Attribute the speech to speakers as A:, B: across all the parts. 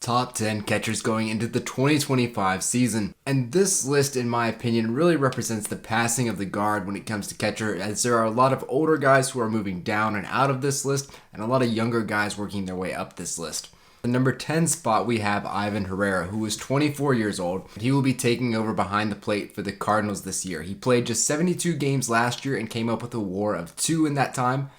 A: top 10 catchers going into the 2025 season. And this list, in my opinion, really represents the passing of the guard when it comes to catcher, as there are a lot of older guys who are moving down and out of this list, and a lot of younger guys working their way up this list. The number 10 spot, we have Ivan Herrera, who is 24 years old. He will be taking over behind the plate for the Cardinals this year. He played just 72 games last year and came up with a WAR of 2 in that time.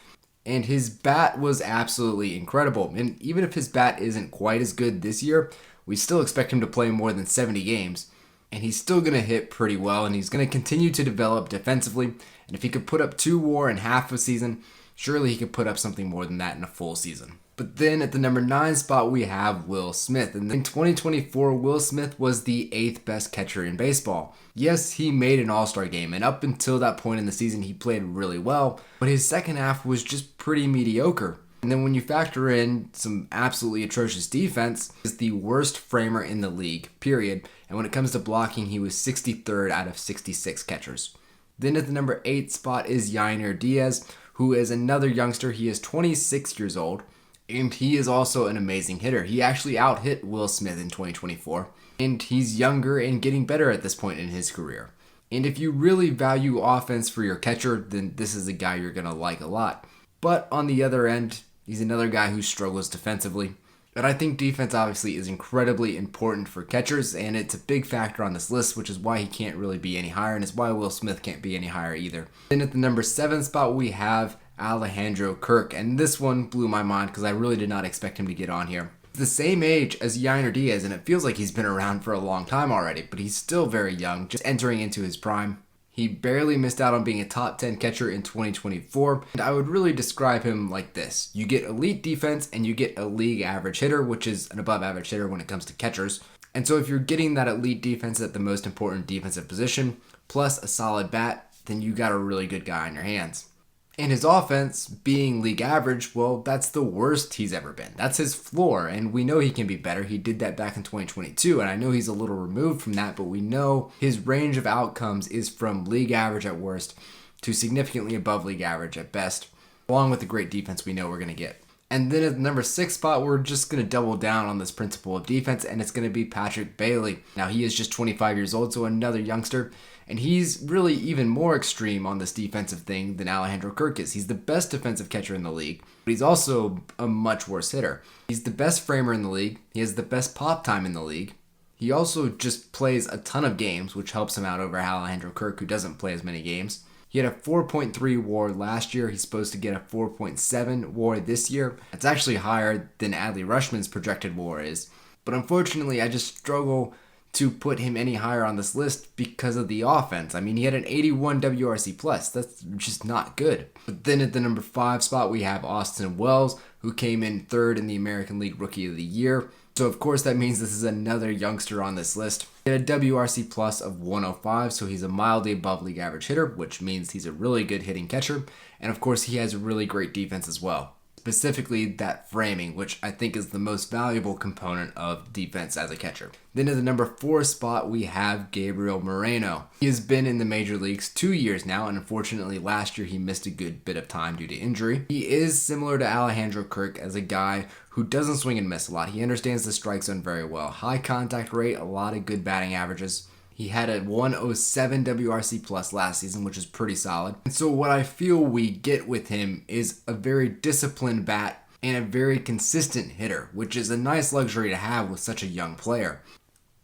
A: And his bat was absolutely incredible. And even if his bat isn't quite as good this year, we still expect him to play more than 70 games. And he's still going to hit pretty well, and he's going to continue to develop defensively. And if he could put up 2 WAR in half a season, surely he could put up something more than that in a full season. But then at the number 9 spot, we have Will Smith. And in 2024, Will Smith was the 8th best catcher in baseball. Yes, he made an All-Star game, and up until that point in the season, he played really well, but his second half was just pretty mediocre. And then when you factor in some absolutely atrocious defense, he's the worst framer in the league, period. And when it comes to blocking, he was 63rd out of 66 catchers. Then at the number 8 spot is Yainer Diaz, who is another youngster. He is 26 years old. And he is also an amazing hitter. He actually out-hit Will Smith in 2024. And he's younger and getting better at this point in his career. And if you really value offense for your catcher, then this is a guy you're going to like a lot. But on the other end, he's another guy who struggles defensively. But I think defense obviously is incredibly important for catchers, and it's a big factor on this list, which is why he can't really be any higher, and it's why Will Smith can't be any higher either. Then at the number 7 spot, we have Alejandro Kirk, and this one blew my mind because I really did not expect him to get on here. He's the same age as Yainer Diaz, and it feels like he's been around for a long time already, but he's still very young, just entering into his prime. He barely missed out on being a top 10 catcher in 2024, and I would really describe him like this. You get elite defense and you get a league average hitter, which is an above average hitter when it comes to catchers. And so if you're getting that elite defense at the most important defensive position, plus a solid bat, then you got a really good guy on your hands. And his offense, being league average, well, that's the worst he's ever been. That's his floor, and we know he can be better. He did that back in 2022, and I know he's a little removed from that, but we know his range of outcomes is from league average at worst to significantly above league average at best, along with the great defense we know we're going to get. And then at the number 6 spot, we're just going to double down on this principle of defense, and it's going to be Patrick Bailey. Now, he is just 25 years old, so another youngster, and he's really even more extreme on this defensive thing than Alejandro Kirk is. He's the best defensive catcher in the league, but he's also a much worse hitter. He's the best framer in the league. He has the best pop time in the league. He also just plays a ton of games, which helps him out over Alejandro Kirk, who doesn't play as many games. He had a 4.3 WAR last year. He's supposed to get a 4.7 WAR this year. It's actually higher than Adley Rutschman's projected WAR is. But unfortunately, I just struggle to put him any higher on this list because of the offense. I mean, he had an 81 WRC+. That's just not good. But then at the number 5 spot, we have Austin Wells, who came in 3rd in the American League Rookie of the Year. So of course that means this is another youngster on this list. He had a WRC plus of 105, so he's a mildly above league average hitter, which means he's a really good hitting catcher. And of course he has a really great defense as well. Specifically that framing, which I think is the most valuable component of defense as a catcher. Then at the number 4 spot, we have Gabriel Moreno. He has been in the major leagues 2 years now, and unfortunately last year he missed a good bit of time due to injury. He is similar to Alejandro Kirk as a guy who doesn't swing and miss a lot. He understands the strike zone very well. High contact rate, a lot of good batting averages. He had a 107 WRC plus last season, which is pretty solid. And so what I feel we get with him is a very disciplined bat and a very consistent hitter, which is a nice luxury to have with such a young player.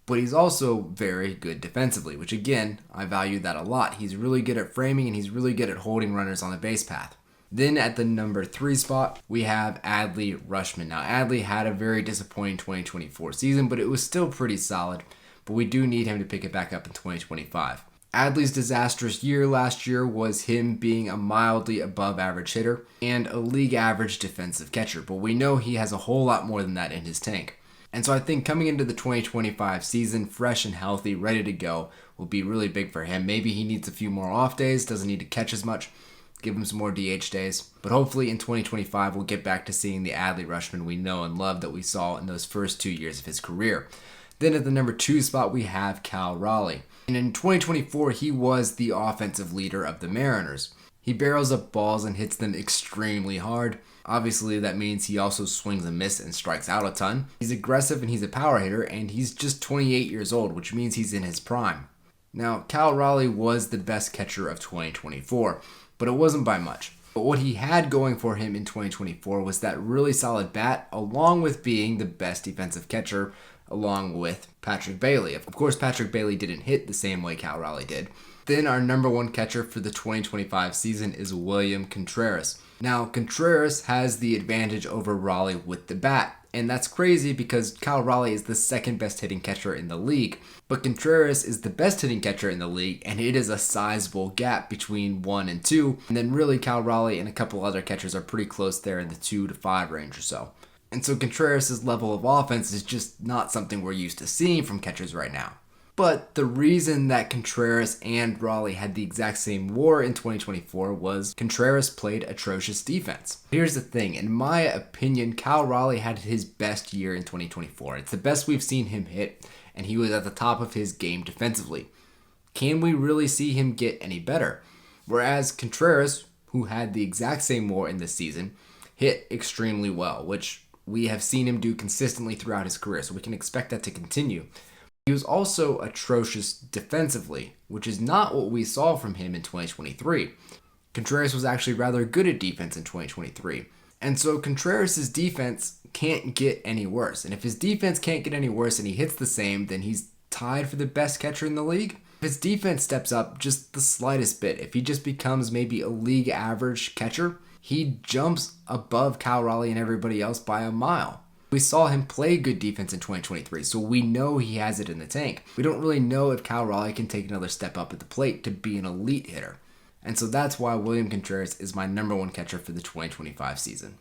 A: But he's also very good defensively, which again, I value that a lot. He's really good at framing and he's really good at holding runners on the base path. Then at the number 3 spot, we have Adley Rutschman. Now, Adley had a very disappointing 2024 season, but it was still pretty solid. But we do need him to pick it back up in 2025. Adley's disastrous year last year was him being a mildly above average hitter and a league average defensive catcher, but we know he has a whole lot more than that in his tank. And so I think coming into the 2025 season, fresh and healthy, ready to go, will be really big for him. Maybe he needs a few more off days, doesn't need to catch as much, give him some more DH days. But hopefully in 2025, we'll get back to seeing the Adley Rutschman we know and love that we saw in those first 2 years of his career. Then at the number 2 spot, we have Cal Raleigh. And in 2024, he was the offensive leader of the Mariners. He He barrels up balls and hits them extremely hard. Obviously, that means he also swings and misses and strikes out a ton. He's aggressive and he's a power hitter, and he's just 28 years old, which means he's in his prime. Now, Cal Raleigh was the best catcher of 2024, but it wasn't by much. But what he had going for him in 2024 was that really solid bat, along with being the best defensive catcher, along with Patrick Bailey. Of course, Patrick Bailey didn't hit the same way Cal Raleigh did. Then our number one catcher for the 2025 season is William Contreras. Now, Contreras has the advantage over Raleigh with the bat, and that's crazy because Cal Raleigh is the second best hitting catcher in the league. But Contreras is the best hitting catcher in the league, and it is a sizable gap between 1 and 2. And then really Cal Raleigh and a couple other catchers are pretty close there in the 2 to 5 range or so. And so Contreras' level of offense is just not something we're used to seeing from catchers right now. But the reason that Contreras and Raleigh had the exact same WAR in 2024 was Contreras played atrocious defense. Here's the thing, in my opinion, Cal Raleigh had his best year in 2024. It's the best we've seen him hit, and he was at the top of his game defensively. Can we really see him get any better? Whereas Contreras, who had the exact same WAR in this season, hit extremely well, which we have seen him do consistently throughout his career, so we can expect that to continue. He was also atrocious defensively, which is not what we saw from him in 2023. Contreras was actually rather good at defense in 2023. And so Contreras' defense can't get any worse. And if his defense can't get any worse and he hits the same, then he's tied for the best catcher in the league. If his defense steps up just the slightest bit, if he just becomes maybe a league average catcher, he jumps above Cal Raleigh and everybody else by a mile. We saw him play good defense in 2023, so we know he has it in the tank. We don't really know if Cal Raleigh can take another step up at the plate to be an elite hitter. And so that's why William Contreras is my number one catcher for the 2025 season.